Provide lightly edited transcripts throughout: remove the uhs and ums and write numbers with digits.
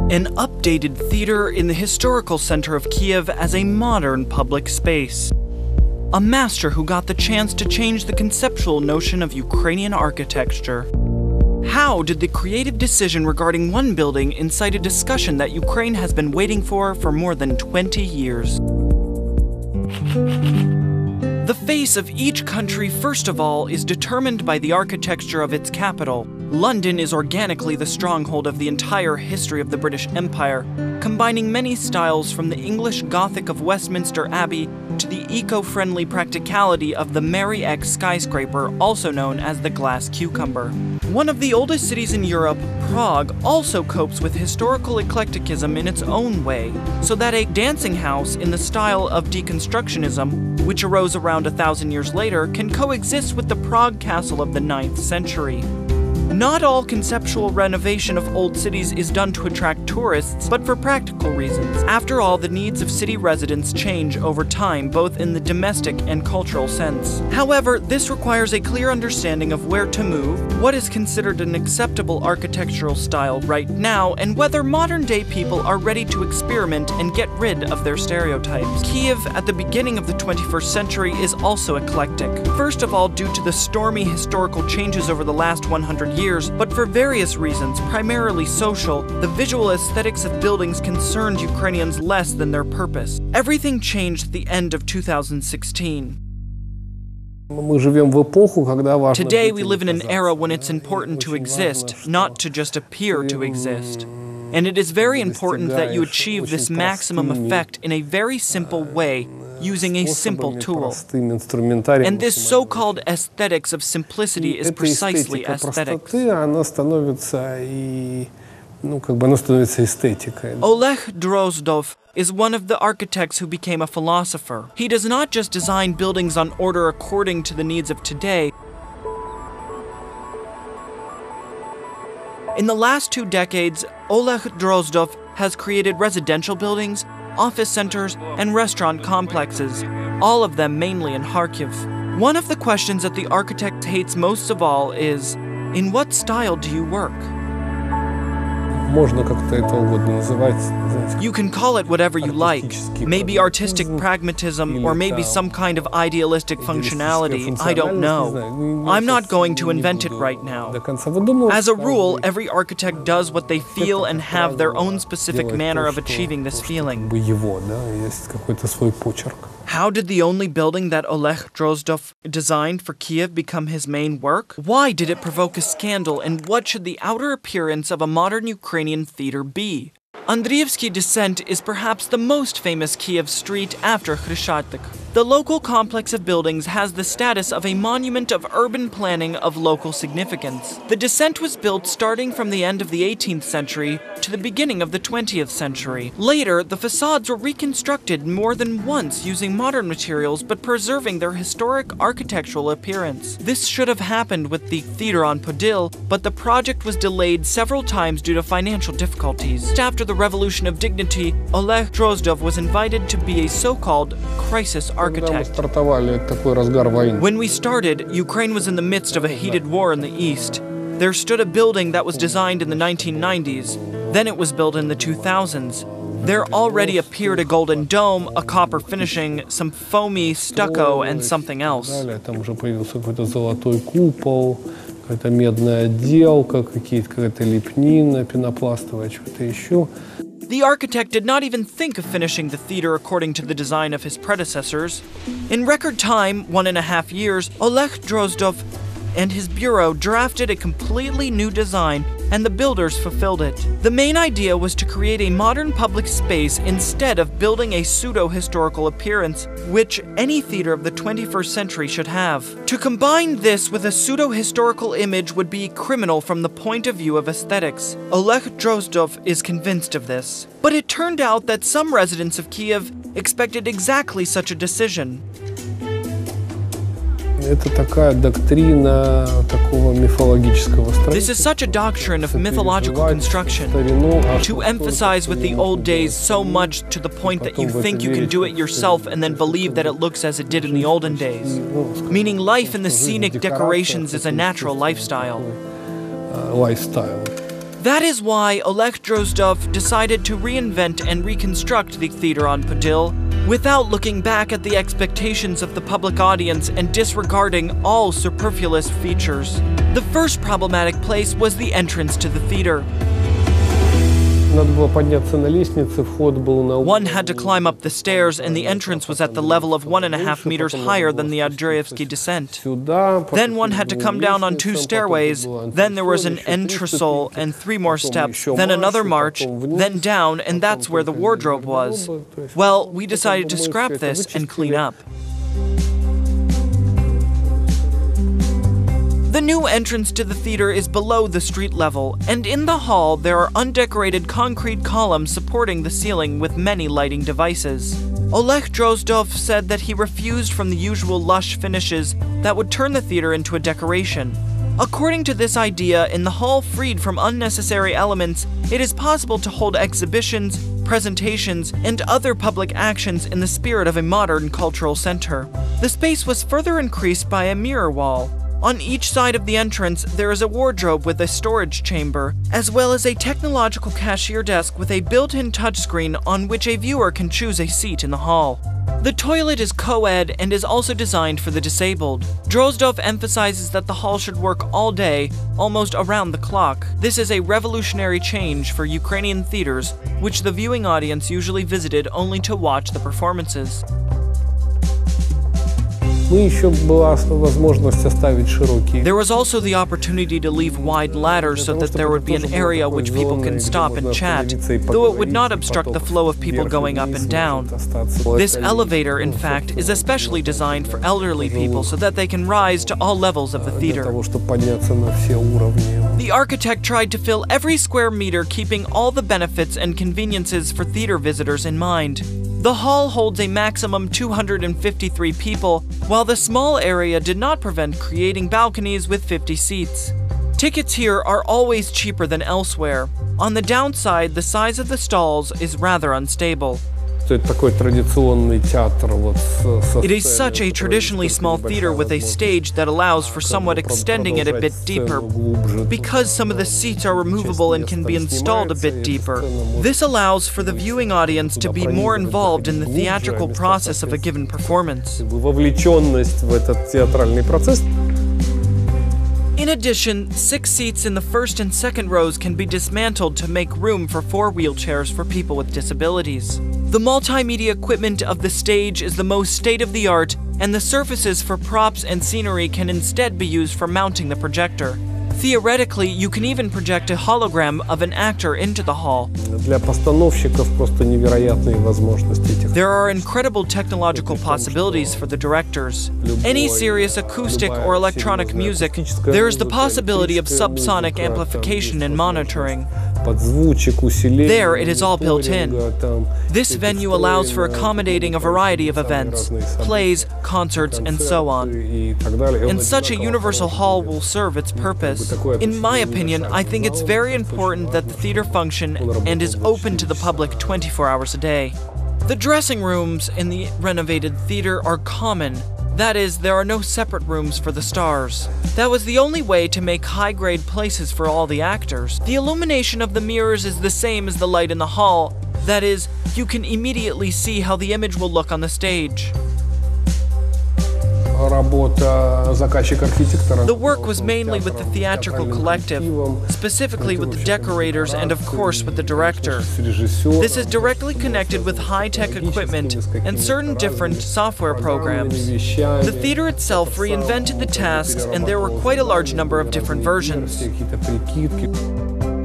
An updated theater in the historical center of Kiev as a modern public space. A master who got the chance to change the conceptual notion of Ukrainian architecture. How did the creative decision regarding one building incite a discussion that Ukraine has been waiting for more than 20 years? The face of each country, first of all, is determined by the architecture of its capital. London is organically the stronghold of the entire history of the British Empire, combining many styles from the English Gothic of Westminster Abbey to the eco-friendly practicality of the Mary X skyscraper, also known as the Glass Cucumber. One of the oldest cities in Europe, Prague, also copes with historical eclecticism in its own way, so that a dancing house in the style of deconstructionism, which arose around 1,000 years later, can coexist with the Prague castle of the 9th century. Not all conceptual renovation of old cities is done to attract tourists, but for practical reasons. After all, the needs of city residents change over time, both in the domestic and cultural sense. However, this requires a clear understanding of where to move, what is considered an acceptable architectural style right now, and whether modern-day people are ready to experiment and get rid of their stereotypes. Kiev, at the beginning of the 21st century, is also eclectic. First of all, due to the stormy historical changes over the last 100 years, but for various reasons, primarily social, the visual aesthetics of buildings concerned Ukrainians less than their purpose. Everything changed at the end of 2016. Today we live in an era when it's important to exist, not to just appear to exist. And it is very important that you achieve this maximum effect in a very simple way, using a simple tool. And this so-called aesthetics of simplicity is precisely aesthetics. Oleh Drozdov is one of the architects who became a philosopher. He does not just design buildings on order according to the needs of today. In the last 2 decades, Oleh Drozdov has created residential buildings, office centers, and restaurant complexes, all of them mainly in Kharkiv. One of the questions that the architect hates most of all is, in what style do you work? You can call it whatever you like. Maybe artistic pragmatism, or maybe some kind of idealistic functionality, I don't know. I'm not going to invent it right now. As a rule, every architect does what they feel and have their own specific manner of achieving this feeling. How did the only building that Oleh Drozdov designed for Kiev become his main work? Why did it provoke a scandal, and what should the outer appearance of a modern Ukrainian theater be? Andrievsky Descent is perhaps the most famous Kiev street after Khreshchatyk. The local complex of buildings has the status of a monument of urban planning of local significance. The Descent was built starting from the end of the 18th century to the beginning of the 20th century. Later, the facades were reconstructed more than once using modern materials but preserving their historic architectural appearance. This should have happened with the theater on Podil, but the project was delayed several times due to financial difficulties. After the Revolution of Dignity, Oleh Drozdov was invited to be a so-called crisis architect. When we started, Ukraine was in the midst of a heated war in the east. There stood a building that was designed in the 1990s. Then it was built in the 2000s. There already appeared a golden dome, a copper finishing, some foamy stucco, and something else. The architect did not even think of finishing the theater according to the design of his predecessors. In record time, 1.5 years, Oleh Drozdov and his bureau drafted a completely new design, and the builders fulfilled it. The main idea was to create a modern public space instead of building a pseudo-historical appearance, which any theater of the 21st century should have. To combine this with a pseudo-historical image would be criminal from the point of view of aesthetics. Oleh Drozdov is convinced of this. But it turned out that some residents of Kiev expected exactly such a decision. This is such a doctrine of mythological construction, to emphasize with the old days so much to the point that you think you can do it yourself and then believe that it looks as it did in the olden days. Meaning life in the scenic decorations is a natural lifestyle. That is why Oleh Drozdov decided to reinvent and reconstruct the theater on Podil without looking back at the expectations of the public audience and disregarding all superfluous features. The first problematic place was the entrance to the theater. One had to climb up the stairs, and the entrance was at the level of 1.5 meters higher than the Andreevsky descent. Then one had to come down on 2 stairways, then there was an entresol and 3 more steps, then another march, then down, and that's where the wardrobe was. Well, we decided to scrap this and clean up. The new entrance to the theater is below the street level, and in the hall there are undecorated concrete columns supporting the ceiling with many lighting devices. Oleh Drozdov said that he refused from the usual lush finishes that would turn the theater into a decoration. According to this idea, in the hall freed from unnecessary elements, it is possible to hold exhibitions, presentations, and other public actions in the spirit of a modern cultural center. The space was further increased by a mirror wall. On each side of the entrance, there is a wardrobe with a storage chamber, as well as a technological cashier desk with a built-in touchscreen on which a viewer can choose a seat in the hall. The toilet is co-ed and is also designed for the disabled. Drozdov emphasizes that the hall should work all day, almost around the clock. This is a revolutionary change for Ukrainian theaters, which the viewing audience usually visited only to watch the performances. There was also the opportunity to leave wide ladders so that there would be an area which people can stop and chat, though it would not obstruct the flow of people going up and down. This elevator, in fact, is especially designed for elderly people so that they can rise to all levels of the theater. The architect tried to fill every square meter, keeping all the benefits and conveniences for theater visitors in mind. The hall holds a maximum 253 people, while the small area did not prevent creating balconies with 50 seats. Tickets here are always cheaper than elsewhere. On the downside, the size of the stalls is rather unstable. It is such a traditionally small theater with a stage that allows for somewhat extending it a bit deeper, because some of the seats are removable and can be installed a bit deeper. This allows for the viewing audience to be more involved in the theatrical process of a given performance. In addition, 6 seats in the first and second rows can be dismantled to make room for 4 wheelchairs for people with disabilities. The multimedia equipment of the stage is the most state-of-the-art, and the surfaces for props and scenery can instead be used for mounting the projector. Theoretically, you can even project a hologram of an actor into the hall. There are incredible technological possibilities for the directors. Any serious acoustic or electronic music, there is the possibility of subsonic amplification and monitoring. There, it is all built in. This venue allows for accommodating a variety of events, plays, concerts, and so on. And such a universal hall will serve its purpose. In my opinion, I think it's very important that the theater function and is open to the public 24 hours a day. The dressing rooms in the renovated theater are common. That is, there are no separate rooms for the stars. That was the only way to make high-grade places for all the actors. The illumination of the mirrors is the same as the light in the hall. That is, you can immediately see how the image will look on the stage. The work was mainly with the theatrical collective, specifically with the decorators and of course with the director. This is directly connected with high-tech equipment and certain different software programs. The theater itself reinvented the tasks, and there were quite a large number of different versions.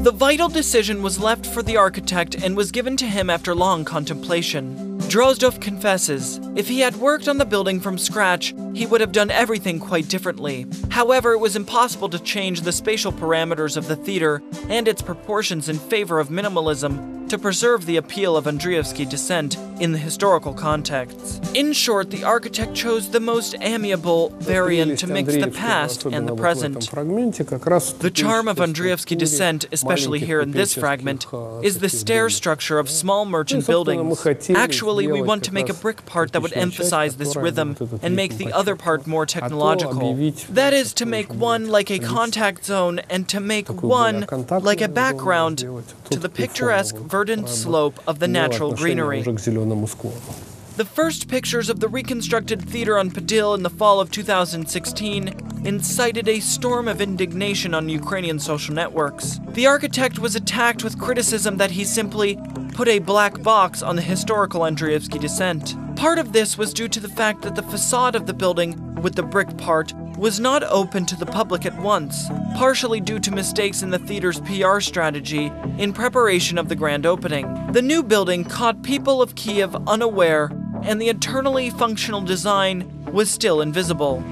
The vital decision was left for the architect and was given to him after long contemplation. Drozdov confesses, if he had worked on the building from scratch, he would have done everything quite differently. However, it was impossible to change the spatial parameters of the theater and its proportions in favor of minimalism to preserve the appeal of Andreevsky descent in the historical context. In short, the architect chose the most amiable variant to mix the past and the present. The charm of Andreevsky descent, especially here in this fragment, is the stair structure of small merchant buildings. Actually, we want to make a brick part that would emphasize this rhythm and make the other part more technological. That is, to make one like a contact zone and to make one like a background to the picturesque verdant slope of the natural greenery. The first pictures of the reconstructed theater on Podil in the fall of 2016 incited a storm of indignation on Ukrainian social networks. The architect was attacked with criticism that he simply put a black box on the historical Andreevsky descent. Part of this was due to the fact that the facade of the building, with the brick part, was not open to the public at once, partially due to mistakes in the theater's PR strategy in preparation of the grand opening. The new building caught people of Kiev unaware, and the internally functional design was still invisible.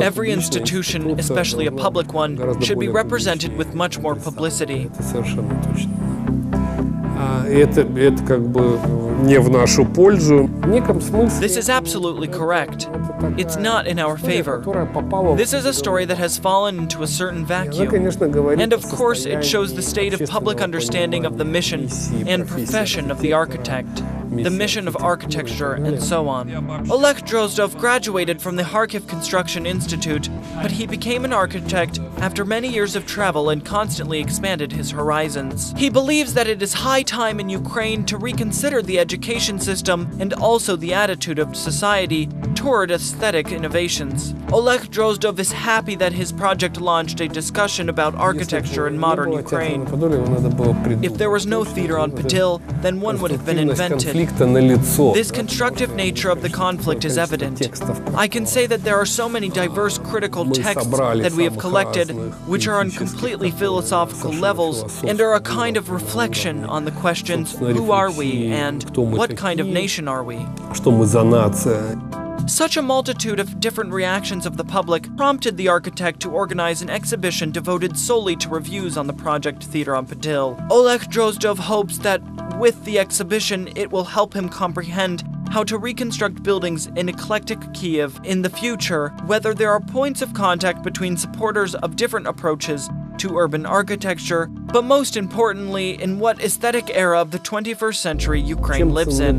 Every institution, especially a public one, should be represented with much more publicity. This is absolutely correct. It's not in our favor. This is a story that has fallen into a certain vacuum. And of course, it shows the state of public understanding of the mission and profession of the architect, the mission of architecture, and so on. Oleh Drozdov graduated from the Kharkiv Construction Institute, but he became an architect after many years of travel and constantly expanded his horizons. He believes that it is high time in Ukraine to reconsider the education system and also the attitude of society toward aesthetic innovations. Oleh Drozdov is happy that his project launched a discussion about architecture in modern Ukraine. If there was no theater on Podil, then one would have been invented. This constructive nature of the conflict is evident. I can say that there are so many diverse critical texts that we have collected, which are on completely philosophical levels and are a kind of reflection on the questions, who are we and what kind of nation are we? Such a multitude of different reactions of the public prompted the architect to organize an exhibition devoted solely to reviews on the project Theater on Podil. Oleh Drozdov hopes that with the exhibition it will help him comprehend how to reconstruct buildings in eclectic Kiev in the future, whether there are points of contact between supporters of different approaches to urban architecture, but most importantly, in what aesthetic era of the 21st century Ukraine lives in.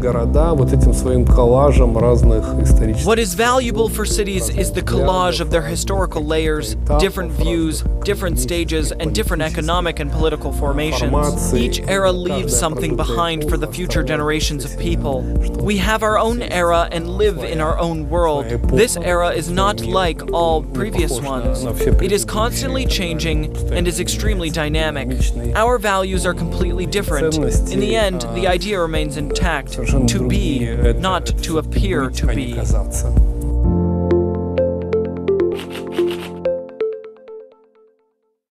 What is valuable for cities is the collage of their historical layers, different views, different stages, and different economic and political formations. Each era leaves something behind for the future generations of people. We have our own era and live in our own world. This era is not like all previous ones. It is constantly changing and is extremely dynamic. Our values are completely different. In the end, the idea remains intact, to be, not to appear to be.